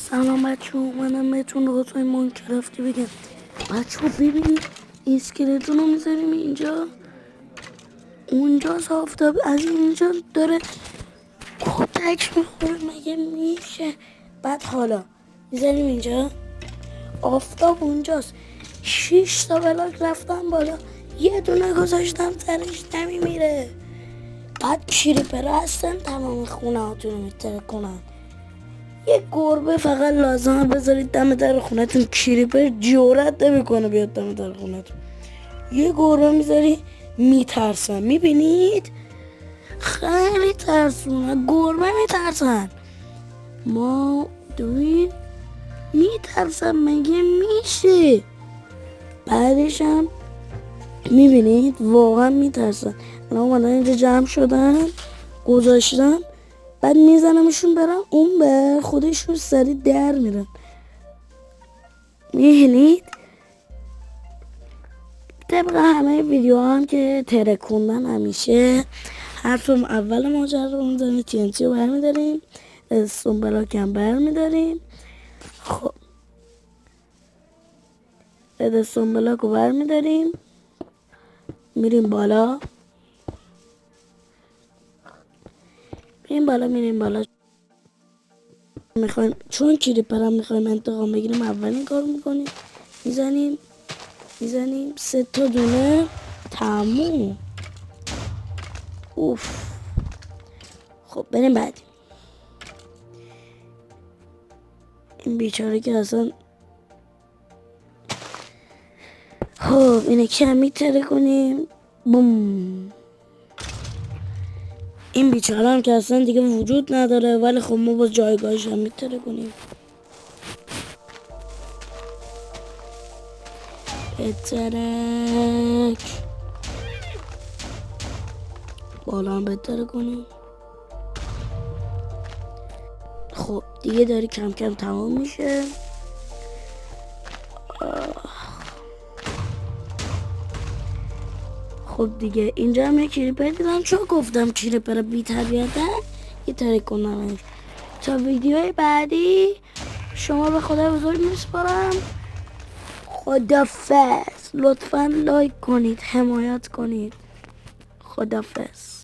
سلام بچه ها، منم بهتون روزای ماینکرافتی بگم. بچه ها ببینید اسکلتون رو میذاریم اینجا، اونجا آفتاب از اینجا داره کتک میخوره، مگه میشه؟ بعد حالا میذاریم اینجا، آفتاب اونجاست، 6 تا بلاک رفتم بالا، یه دونه گذاشتم سرش نمیمیره. بعد کریپر هستن تمام خونه هاتون رو میتره کنن. یه گربه فقط لازمه بذارید دم در خونتون، کریپر جرئت نمیکنه بیاد دم در خونتون. یه گربه میذاری میترسن، میبینید خیلی ترسونه، گربه میترسن، ما دوید میترسن، مگه میشه؟ بعدش هم میبینید واقعا میترسن. من اومدن اینجا جمع شدن گذاشتم، بعد میزنمشون برم اون بر، خودشون سریع در میرن. میبینید طبق همه ویدیو هم که ترکوندن همیشه حرفم اول ماجرا رو میزنیم، TNT رو برمیداریم، استون بلاک هم برمیداریم. خب استون بلاک رو برمیداریم، میریم بالا، میریم بالا میخوایم، چون کریپر هم میخوایم انتقام بگیریم، اولین کار میکنیم میزنیم 3 تا دونه تموم. اوف. خب بریم بعدی. این بیچاره که اصلا، خب اینه که هم میتره کنیم، بوم. این بیچاره هم که اصلا دیگه وجود نداره، ولی خب ما با جایگاهش هم میتره کنیم. بترک بالا هم بتره کنیم. خب دیگه داره کم کم تمام میشه. خب دیگه اینجا هم یه کریپر دیدم، چون گفتم کریپر بی تربیته یه ترک کنمش. تا ویدیوهای بعدی شما به خدا بزرگ میسپارم. خدافظ. لطفا لایک کنید، حمایت کنید. خدافظ.